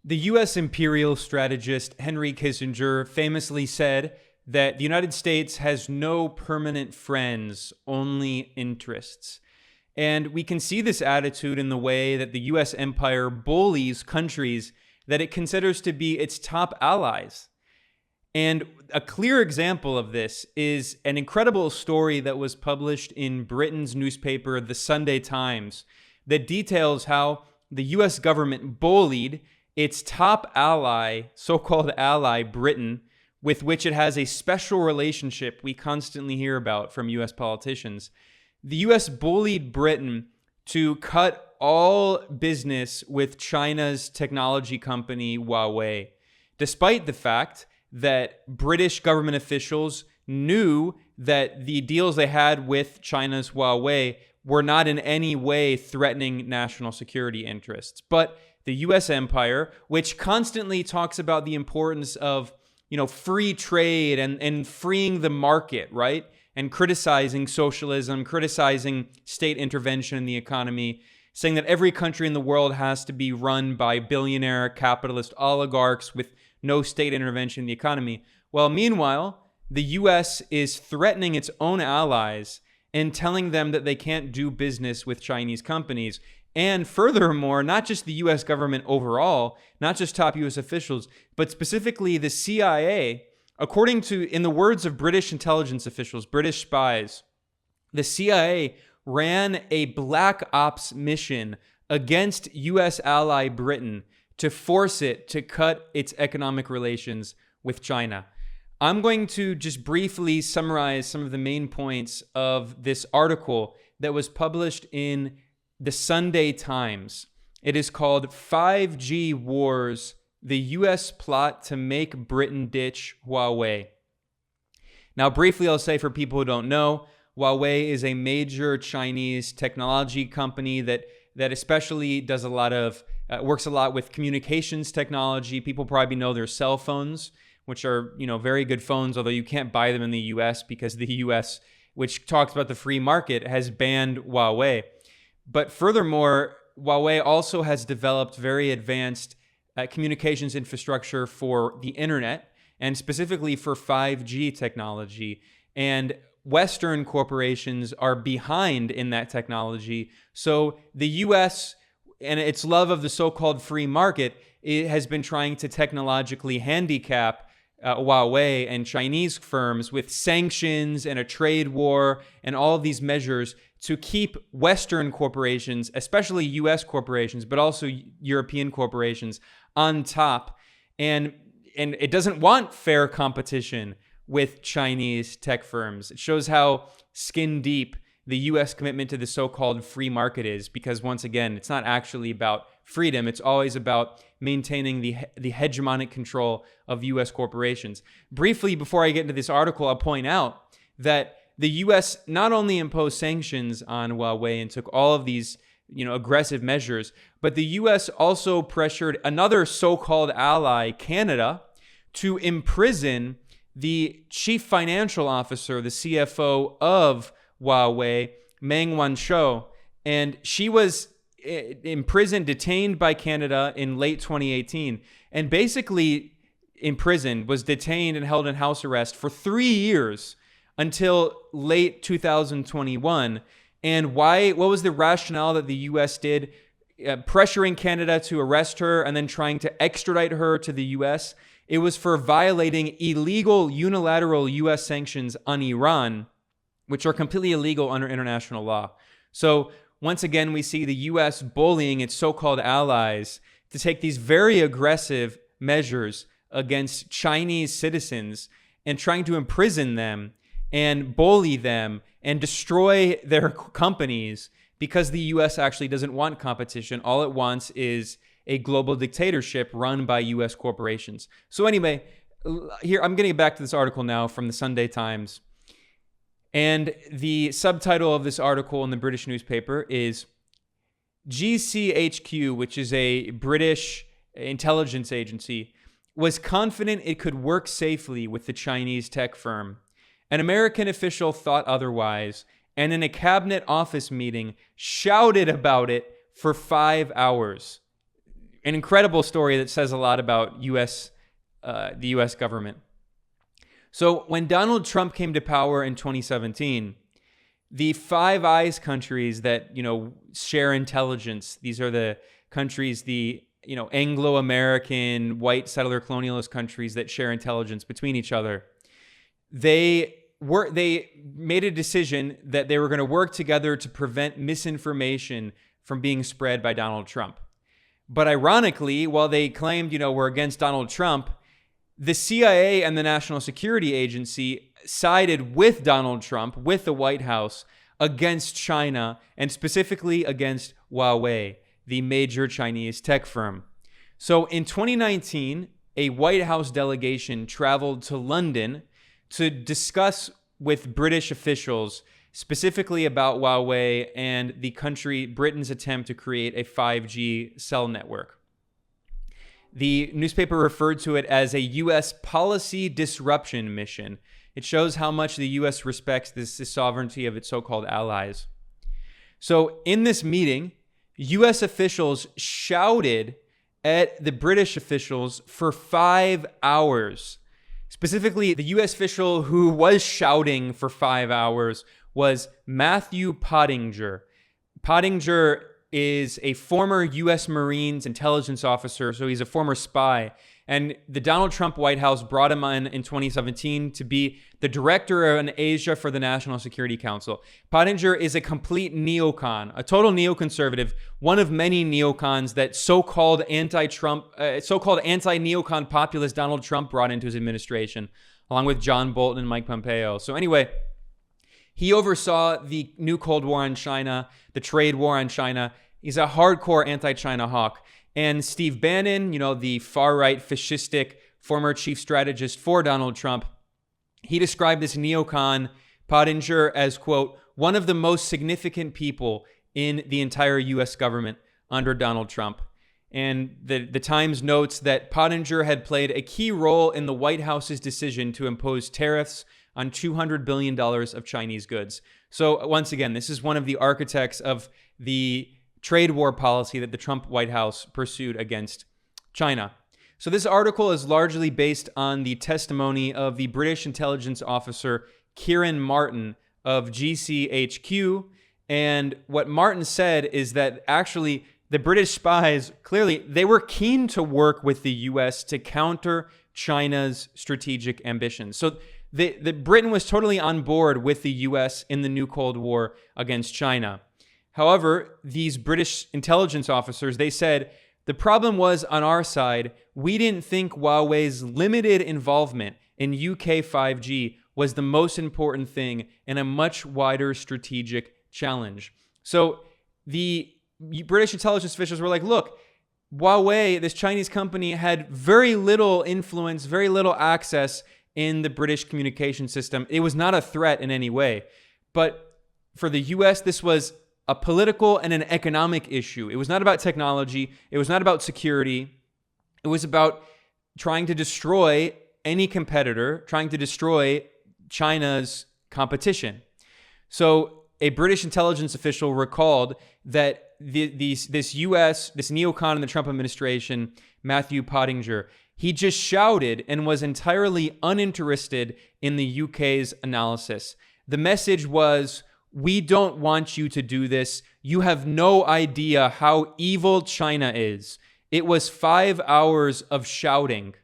The U.S. imperial strategist Henry Kissinger famously said that the United States has no permanent friends, only interests. And we can see this attitude in the way that the U.S. empire bullies countries that it considers to be its top allies. And a clear example of this is an incredible story that was published in Britain's newspaper, The Sunday Times, that details how the U.S. government bullied its top ally, so-called ally, Britain, with which it has a special relationship we constantly hear about from U.S. politicians. The U.S. bullied Britain to cut all business with China's technology company, Huawei, despite the fact that British government officials knew that the deals they had with China's Huawei were not in any way threatening national security interests. But the U.S. empire, which constantly talks about the importance of, free trade and freeing the market, right? And criticizing socialism, criticizing state intervention in the economy, saying that every country in the world has to be run by billionaire capitalist oligarchs with no state intervention in the economy. Well, meanwhile, the U.S. is threatening its own allies and telling them that they can't do business with Chinese companies. And furthermore, not just the U.S. government overall, not just top U.S. officials, but specifically the CIA, according to, in the words of British intelligence officials, British spies, the CIA ran a black ops mission against U.S. ally Britain to force it to cut its economic relations with China. I'm going to just briefly summarize some of the main points of this article that was published in the Sunday Times. It is called 5G Wars, the U.S. Plot to Make Britain Ditch Huawei. Now, briefly, I'll say for people who don't know, Huawei is a major Chinese technology company that especially does a lot of, works a lot with communications technology. People probably know their cell phones, which are, very good phones, although you can't buy them in the U.S. because the U.S., which talks about the free market, has banned Huawei. But furthermore, Huawei also has developed very advanced communications infrastructure for the internet, and specifically for 5G technology. And Western corporations are behind in that technology. So the U.S. and its love of the so-called free market, it has been trying to technologically handicap Huawei and Chinese firms with sanctions and a trade war and all of these measures to keep Western corporations, especially U.S. corporations, but also European corporations, on top. And it doesn't want fair competition with Chinese tech firms. It shows how skin deep the U.S. commitment to the so-called free market is, because once again, it's not actually about freedom. It's always about maintaining the hegemonic control of U.S. corporations. Briefly, before I get into this article, I'll point out that the U.S. not only imposed sanctions on Huawei and took all of these, aggressive measures, but the U.S. also pressured another so-called ally, Canada, to imprison the chief financial officer, the CFO of Huawei, Meng Wanzhou, and she was imprisoned, detained by Canada in late 2018, and basically imprisoned, was detained and held in house arrest for 3 years until late 2021. And why? What was the rationale that the U.S. did, pressuring Canada to arrest her and then trying to extradite her to the U.S.? It was for violating illegal unilateral U.S. sanctions on Iran, which are completely illegal under international law. So once again, we see the U.S. bullying its so-called allies to take these very aggressive measures against Chinese citizens and trying to imprison them and bully them and destroy their companies, because the U.S. actually doesn't want competition. All it wants is a global dictatorship run by U.S. corporations. So anyway, here, I'm getting back to this article now from the Sunday Times. And the subtitle of this article in the British newspaper is GCHQ, which is a British intelligence agency, was confident it could work safely with the Chinese tech firm. An American official thought otherwise, and in a cabinet office meeting, shouted about it for 5 hours. an incredible story that says a lot about the U.S. government. So when Donald Trump came to power in 2017, the Five Eyes countries that, share intelligence, these are the countries, the, Anglo-American, white settler colonialist countries that share intelligence between each other, they made a decision that they were going to work together to prevent misinformation from being spread by Donald Trump. But ironically, while they claimed, we're against Donald Trump, the CIA and the National Security Agency sided with Donald Trump, with the White House, against China, and specifically against Huawei, the major Chinese tech firm. So in 2019, a White House delegation traveled to London to discuss with British officials specifically about Huawei and the country Britain's attempt to create a 5G cell network. The newspaper referred to it as a U.S. policy disruption mission. It shows how much the U.S. respects the sovereignty of its so-called allies. So in this meeting, U.S. officials shouted at the British officials for 5 hours. Specifically, the U.S. official who was shouting for 5 hours was Matthew Pottinger. Pottinger is a former U.S. Marines intelligence officer, so he's a former spy. And the Donald Trump White House brought him in 2017 to be the director in Asia for the National Security Council. Pottinger is a complete neocon, a total neoconservative, one of many neocons that so-called anti-neocon populist Donald Trump brought into his administration, along with John Bolton and Mike Pompeo. So anyway, he oversaw the new Cold War on China, the trade war on China. He's a hardcore anti-China hawk. And Steve Bannon, the far-right fascistic former chief strategist for Donald Trump, he described this neocon Pottinger as, quote, one of the most significant people in the entire U.S. government under Donald Trump. And the Times notes that Pottinger had played a key role in the White House's decision to impose tariffs on $200 billion of Chinese goods. So once again, this is one of the architects of the trade war policy that the Trump White House pursued against China. So this article is largely based on the testimony of the British intelligence officer Kieran Martin of GCHQ. And what Martin said is that actually the British spies, clearly, they were keen to work with the U.S. to counter China's strategic ambitions. So the Britain was totally on board with the U.S. in the new Cold War against China. However, these British intelligence officers, they said, the problem was on our side, we didn't think Huawei's limited involvement in UK 5G was the most important thing in a much wider strategic challenge. So the British intelligence officials were like, look, Huawei, this Chinese company, had very little influence, very little access in the British communication system. It was not a threat in any way. But for the US, this was a political and an economic issue. It was not about technology. It was not about security. It was about trying to destroy any competitor, trying to destroy China's competition. So a British intelligence official recalled that this neocon in the Trump administration, Matthew Pottinger, he just shouted and was entirely uninterested in the UK's analysis. The message was, we don't want you to do this. You have no idea how evil China is. It was 5 hours of shouting.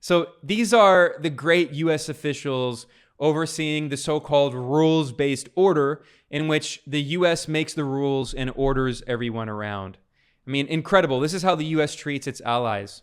So these are the great U.S. officials overseeing the so-called rules-based order in which the U.S. makes the rules and orders everyone around. I mean, incredible. This is how the U.S. treats its allies.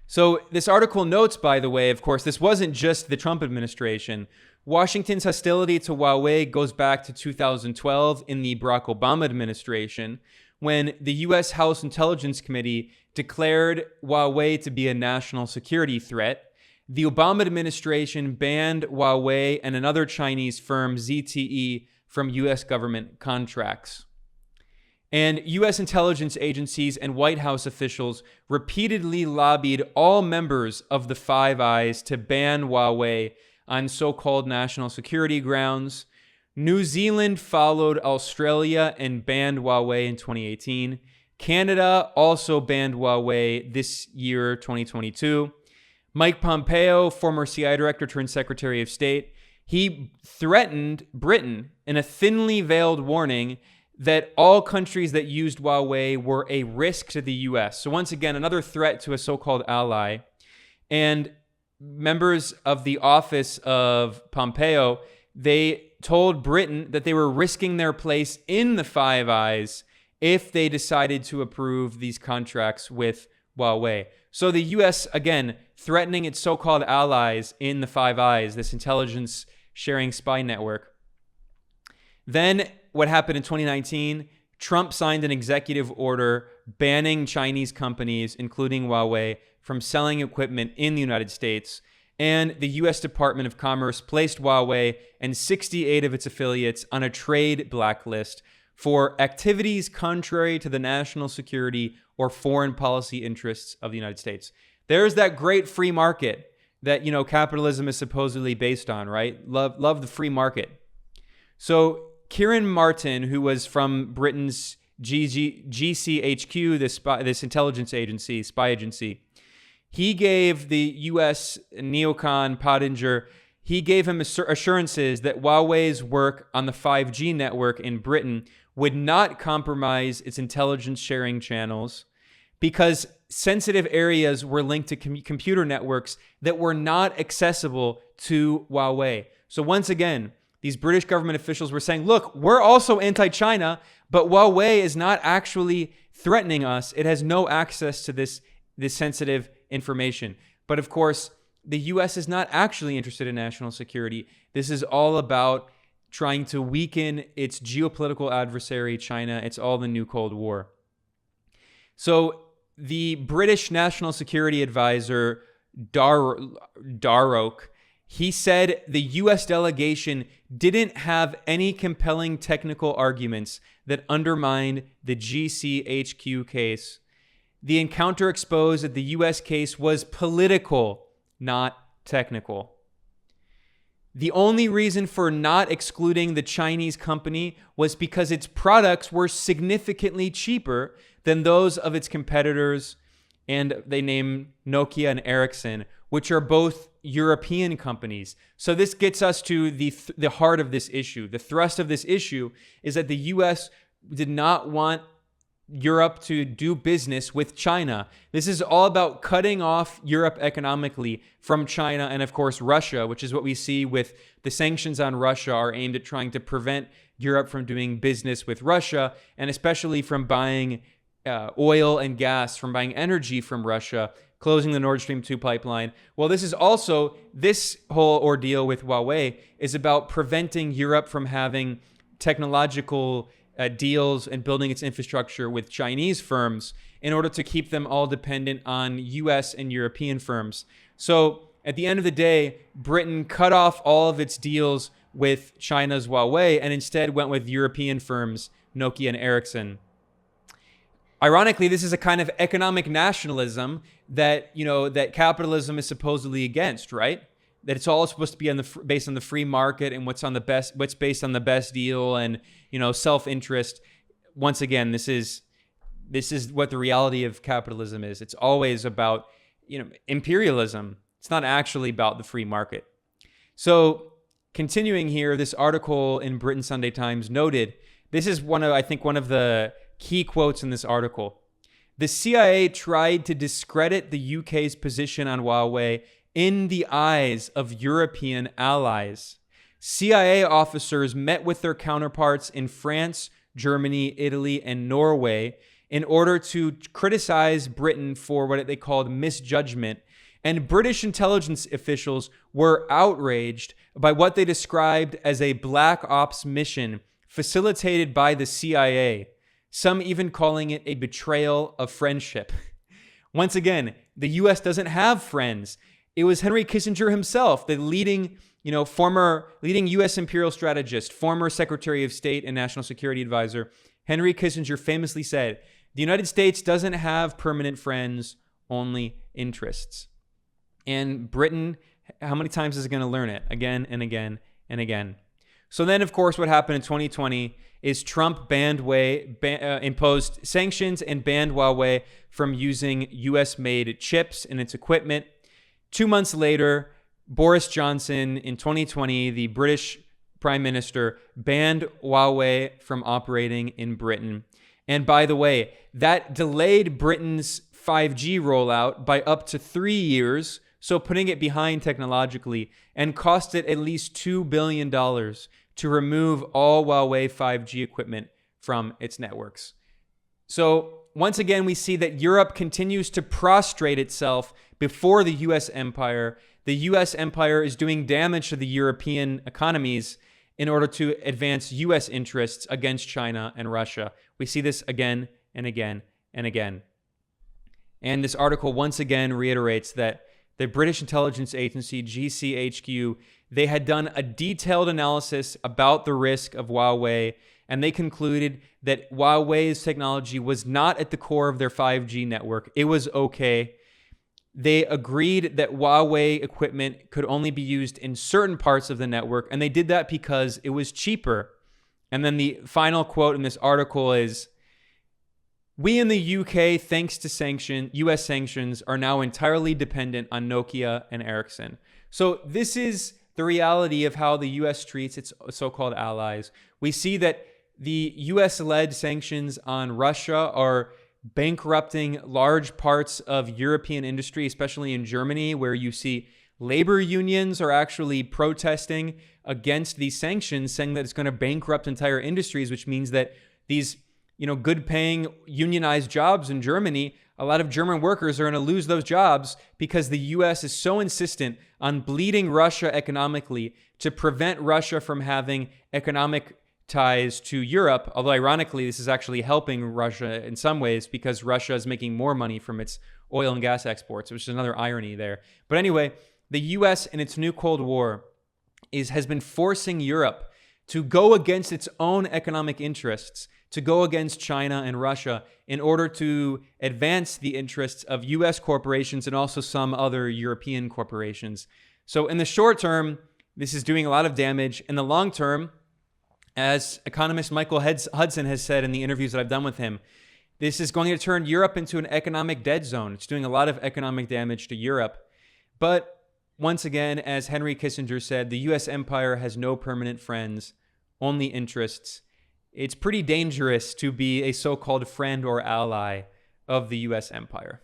So this article notes, by the way, of course, this wasn't just the Trump administration. Washington's hostility to Huawei goes back to 2012 in the Barack Obama administration, when the U.S. House Intelligence Committee declared Huawei to be a national security threat. The Obama administration banned Huawei and another Chinese firm, ZTE, from U.S. government contracts. And U.S. intelligence agencies and White House officials repeatedly lobbied all members of the Five Eyes to ban Huawei on so-called national security grounds. New Zealand followed Australia and banned Huawei in 2018. Canada also banned Huawei this year, 2022. Mike Pompeo, former CIA director turned Secretary of State, he threatened Britain in a thinly veiled warning that all countries that used Huawei were a risk to the US. So once again, another threat to a so-called ally. And members of the office of Pompeo, they told Britain that they were risking their place in the Five Eyes if they decided to approve these contracts with Huawei. So the US, again, threatening its so-called allies in the Five Eyes, this intelligence sharing spy network. Then what happened in 2019, Trump signed an executive order banning Chinese companies, including Huawei, from selling equipment in the United States. And the U.S. Department of Commerce placed Huawei and 68 of its affiliates on a trade blacklist for activities contrary to the national security or foreign policy interests of the United States. There's that great free market that, capitalism is supposedly based on, right? Love the free market. So Kieran Martin, who was from Britain's GCHQ, this intelligence agency, spy agency, he gave the U.S. neocon Pottinger, he gave him assurances that Huawei's work on the 5G network in Britain would not compromise its intelligence sharing channels because sensitive areas were linked to computer networks that were not accessible to Huawei. So once again, these British government officials were saying, look, we're also anti-China, but Huawei is not actually threatening us. It has no access to this sensitive information. But of course, the U.S. is not actually interested in national security. This is all about trying to weaken its geopolitical adversary, China. It's all the new Cold War. So the British National Security Advisor, Darroch, he said the U.S. delegation didn't have any compelling technical arguments that undermined the GCHQ case. The encounter exposed that the U.S. case was political, not technical. The only reason for not excluding the Chinese company was because its products were significantly cheaper than those of its competitors, and they name Nokia and Ericsson, which are both European companies. So this gets us to the heart of this issue. The thrust of this issue is that the U.S. did not want Europe to do business with China. This is all about cutting off Europe economically from China and, of course, Russia, which is what we see with the sanctions on Russia are aimed at trying to prevent Europe from doing business with Russia, and especially from buying oil and gas, from buying energy from Russia, closing the Nord Stream 2 pipeline. Well, this whole ordeal with Huawei is about preventing Europe from having technological deals and building its infrastructure with Chinese firms in order to keep them all dependent on US and European firms. So at the end of the day, Britain cut off all of its deals with China's Huawei and instead went with European firms, Nokia and Ericsson. Ironically, this is a kind of economic nationalism that, that capitalism is supposedly against, right? That it's all supposed to be based on the free market and what's based on the best deal and, self-interest. Once again, this is what the reality of capitalism is. It's always about, imperialism. It's not actually about the free market. So continuing here, this article in Britain Sunday Times noted, this is one of the key quotes in this article. The CIA tried to discredit the UK's position on Huawei in the eyes of European allies. CIA officers met with their counterparts in France, Germany, Italy, and Norway in order to criticize Britain for what they called misjudgment, and British intelligence officials were outraged by what they described as a black ops mission facilitated by the CIA, some even calling it a betrayal of friendship. Once again, the US doesn't have friends. It was Henry Kissinger himself, the leading US imperial strategist, former Secretary of State and National Security Advisor. Henry Kissinger famously said, "The United States doesn't have permanent friends, only interests." And Britain, how many times is it going to learn it? Again and again and again. So then, of course, what happened in 2020 is Trump imposed sanctions and banned Huawei from using US-made chips in its equipment. 2 months later, Boris Johnson in 2020, the British Prime Minister, banned Huawei from operating in Britain. And by the way, that delayed Britain's 5G rollout by up to 3 years, so putting it behind technologically, and cost it at least $2 billion to remove all Huawei 5G equipment from its networks. So once again, we see that Europe continues to prostrate itself before the US empire. The US empire is doing damage to the European economies in order to advance US interests against China and Russia. We see this again and again and again. And this article once again reiterates that the British intelligence agency, GCHQ, they had done a detailed analysis about the risk of Huawei, and they concluded that Huawei's technology was not at the core of their 5G network. It was okay. They agreed that Huawei equipment could only be used in certain parts of the network, and they did that because it was cheaper. And then the final quote in this article is, "We in the UK, thanks to US sanctions, are now entirely dependent on Nokia and Ericsson." So this is the reality of how the US treats its so-called allies. We see that the US-led sanctions on Russia are bankrupting large parts of European industry, especially in Germany, where you see labor unions are actually protesting against these sanctions, saying that it's going to bankrupt entire industries, which means that these, good-paying unionized jobs in Germany, a lot of German workers are going to lose those jobs because the US is so insistent on bleeding Russia economically to prevent Russia from having economic ties to Europe. Although ironically, this is actually helping Russia in some ways because Russia is making more money from its oil and gas exports, which is another irony there. But anyway, the US in its new Cold War has been forcing Europe to go against its own economic interests, to go against China and Russia in order to advance the interests of US corporations and also some other European corporations. So in the short term, this is doing a lot of damage. In the long term, as economist Michael Hudson has said in the interviews that I've done with him, this is going to turn Europe into an economic dead zone. It's doing a lot of economic damage to Europe. But once again, as Henry Kissinger said, the US empire has no permanent friends, only interests. It's pretty dangerous to be a so-called friend or ally of the US empire.